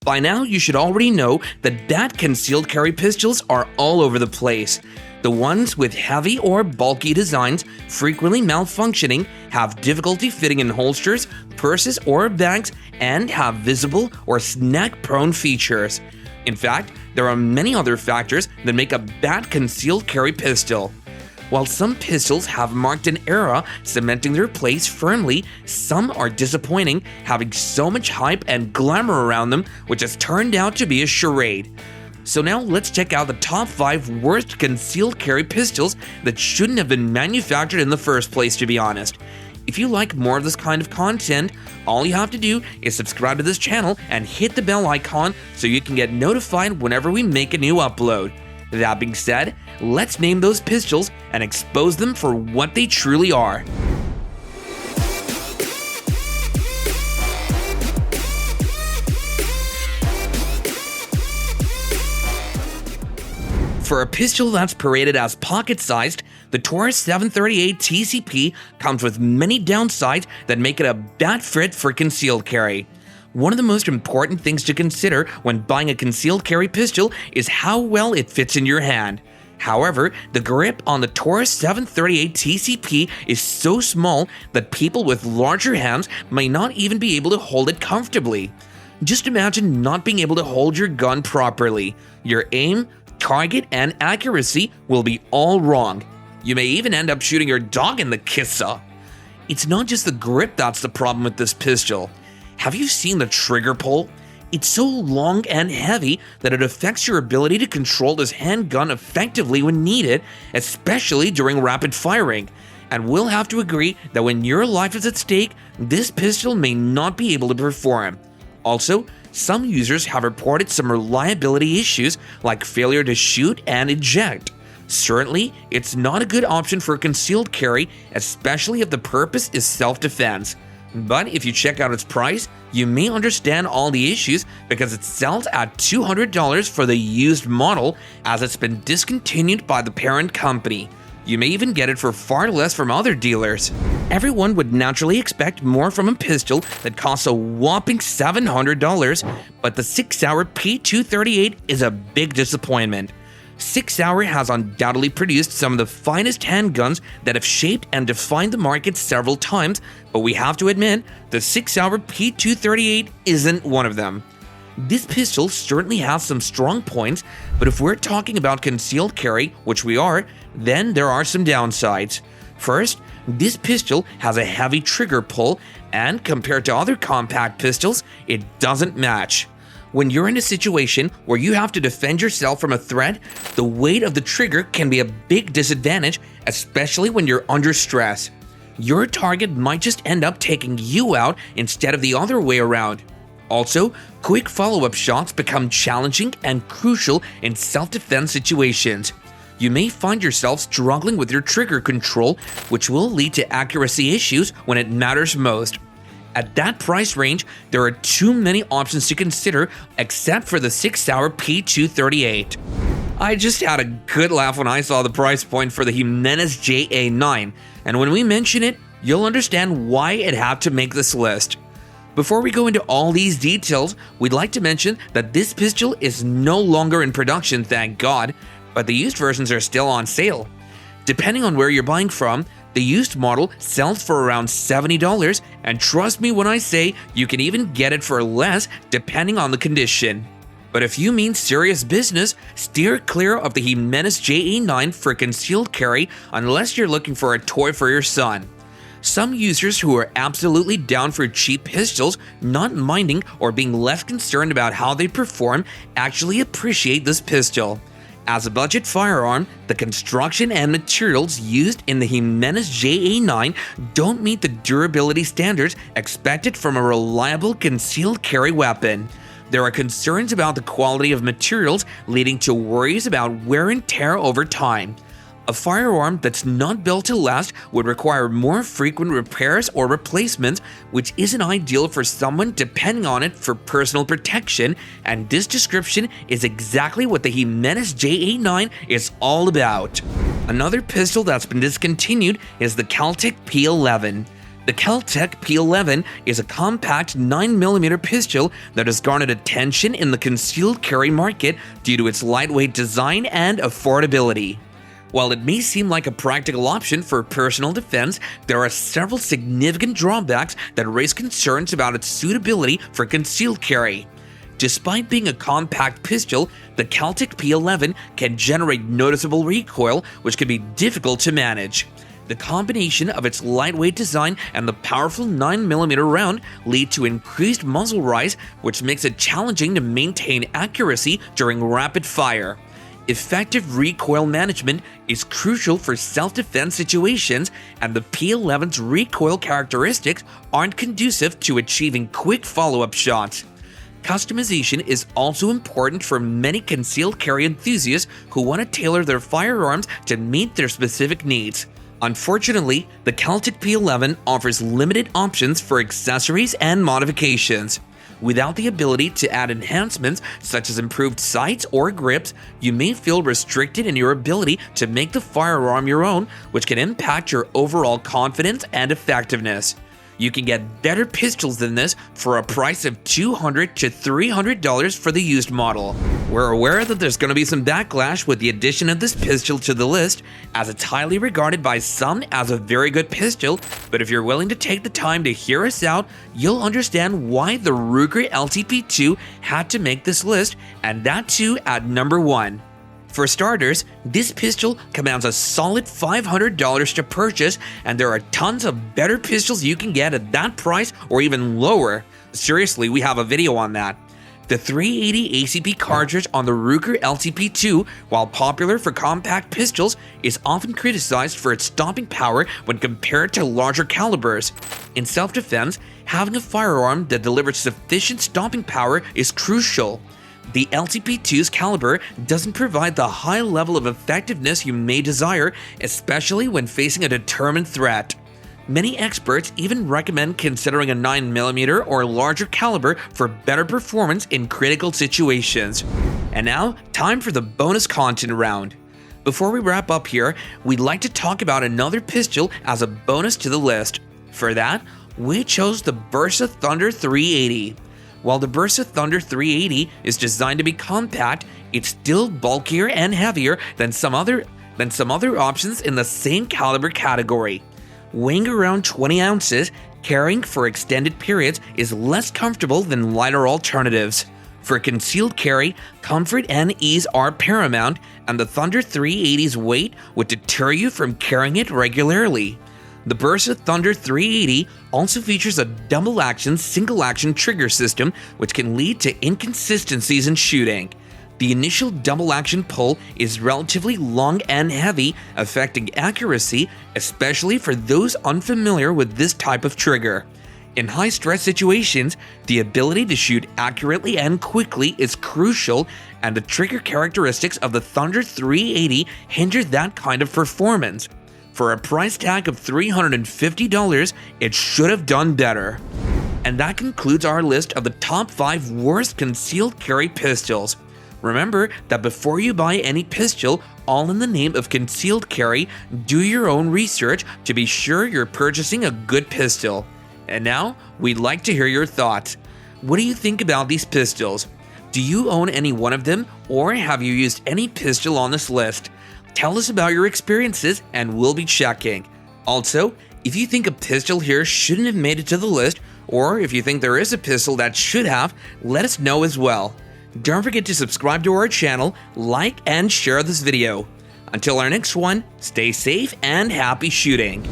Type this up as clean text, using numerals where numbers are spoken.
By now, you should already know that bad concealed carry pistols are all over the place. The ones with heavy or bulky designs, frequently malfunctioning, have difficulty fitting in holsters, purses, or bags, and have visible or snag-prone features. In fact, there are many other factors that make a bad concealed carry pistol. While some pistols have marked an era, cementing their place firmly, some are disappointing, having so much hype and glamour around them, which has turned out to be a charade. So now let's check out the top 5 worst concealed carry pistols that shouldn't have been manufactured in the first place, to be honest. If you like more of this kind of content, all you have to do is subscribe to this channel and hit the bell icon so you can get notified whenever we make a new upload. That being said, let's name those pistols and expose them for what they truly are. For a pistol that's paraded as pocket-sized, the Taurus 738 TCP comes with many downsides that make it a bad fit for concealed carry. One of the most important things to consider when buying a concealed carry pistol is how well it fits in your hand. However, the grip on the Taurus 738 TCP is so small that people with larger hands may not even be able to hold it comfortably. Just imagine not being able to hold your gun properly. Your aim, target, and accuracy will be all wrong. You may even end up shooting your dog in the kissa. It's not just the grip that's the problem with this pistol. Have you seen the trigger pull? It's so long and heavy that it affects your ability to control this handgun effectively when needed, especially during rapid firing. And we'll have to agree that when your life is at stake, this pistol may not be able to perform. Also, some users have reported some reliability issues like failure to shoot and eject. Certainly, it's not a good option for concealed carry, especially if the purpose is self-defense. But if you check out its price, you may understand all the issues because it sells at $200 for the used model, as it's been discontinued by the parent company. You may even get it for far less from other dealers. Everyone would naturally expect more from a pistol that costs a whopping $700, but the 6 Hour P238 is a big disappointment. 6 Hour has undoubtedly produced some of the finest handguns that have shaped and defined the market several times, but we have to admit, the 6 Hour P238 isn't one of them. This pistol certainly has some strong points, but if we're talking about concealed carry, which we are, then there are some downsides. First, this pistol has a heavy trigger pull, and compared to other compact pistols, it doesn't match. When you're in a situation where you have to defend yourself from a threat, the weight of the trigger can be a big disadvantage, especially when you're under stress. Your target might just end up taking you out instead of the other way around. Also, quick follow-up shots become challenging and crucial in self-defense situations. You may find yourself struggling with your trigger control, which will lead to accuracy issues when it matters most. At that price range, there are too many options to consider except for the 6 Hour P238. I just had a good laugh when I saw the price point for the Jimenez JA9, and when we mention it, you'll understand why it had to make this list. Before we go into all these details, we'd like to mention that this pistol is no longer in production, thank God, but the used versions are still on sale. Depending on where you're buying from, the used model sells for around $70, and trust me when I say you can even get it for less depending on the condition. But if you mean serious business, steer clear of the Jimenez JA9 for concealed carry unless you're looking for a toy for your son. Some users who are absolutely down for cheap pistols, not minding or being less concerned about how they perform, actually appreciate this pistol. As a budget firearm, the construction and materials used in the Jimenez JA9 don't meet the durability standards expected from a reliable concealed carry weapon. There are concerns about the quality of materials, leading to worries about wear and tear over time. A firearm that's not built to last would require more frequent repairs or replacements, which isn't ideal for someone depending on it for personal protection, and this description is exactly what the Jimenez JA9 is all about. Another pistol that's been discontinued is the Caltech P11. The Kel-Tec P11 is a compact 9mm pistol that has garnered attention in the concealed carry market due to its lightweight design and affordability. While it may seem like a practical option for personal defense, there are several significant drawbacks that raise concerns about its suitability for concealed carry. Despite being a compact pistol, the Kel-Tec P11 can generate noticeable recoil, which can be difficult to manage. The combination of its lightweight design and the powerful 9mm round lead to increased muzzle rise, which makes it challenging to maintain accuracy during rapid fire. Effective recoil management is crucial for self-defense situations, and the P11's recoil characteristics aren't conducive to achieving quick follow-up shots. Customization is also important for many concealed carry enthusiasts who want to tailor their firearms to meet their specific needs. Unfortunately, the Kel-Tec P11 offers limited options for accessories and modifications. Without the ability to add enhancements such as improved sights or grips, you may feel restricted in your ability to make the firearm your own, which can impact your overall confidence and effectiveness. You can get better pistols than this for a price of $200 to $300 for the used model. We're aware that there's going to be some backlash with the addition of this pistol to the list, as it's highly regarded by some as a very good pistol, but if you're willing to take the time to hear us out, you'll understand why the Ruger LTP2 had to make this list, and that too at number 1. For starters, this pistol commands a solid $500 to purchase, and there are tons of better pistols you can get at that price or even lower. Seriously, we have a video on that. The 380 ACP cartridge on the Ruger LTP2, while popular for compact pistols, is often criticized for its stopping power when compared to larger calibers. In self-defense, having a firearm that delivers sufficient stopping power is crucial. The LTP2's caliber doesn't provide the high level of effectiveness you may desire, especially when facing a determined threat. Many experts even recommend considering a 9mm or larger caliber for better performance in critical situations. And now, time for the bonus content round. Before we wrap up here, we'd like to talk about another pistol as a bonus to the list. For that, we chose the Bersa Thunder 380. While the Bersa Thunder 380 is designed to be compact, it's still bulkier and heavier than some other options in the same caliber category. Weighing around 20 ounces, carrying for extended periods is less comfortable than lighter alternatives. For concealed carry, comfort and ease are paramount, and the Thunder 380's weight would deter you from carrying it regularly. The Bersa Thunder 380 also features a double-action, single-action trigger system, which can lead to inconsistencies in shooting. The initial double-action pull is relatively long and heavy, affecting accuracy, especially for those unfamiliar with this type of trigger. In high-stress situations, the ability to shoot accurately and quickly is crucial, and the trigger characteristics of the Thunder 380 hinder that kind of performance. For a price tag of $350, it should have done better. And that concludes our list of the top 5 worst concealed carry pistols. Remember that before you buy any pistol, all in the name of concealed carry, do your own research to be sure you're purchasing a good pistol. And now, we'd like to hear your thoughts. What do you think about these pistols? Do you own any one of them, or have you used any pistol on this list? Tell us about your experiences and we'll be checking. Also, if you think a pistol here shouldn't have made it to the list, or if you think there is a pistol that should have, let us know as well. Don't forget to subscribe to our channel, like and share this video. Until our next one, stay safe and happy shooting.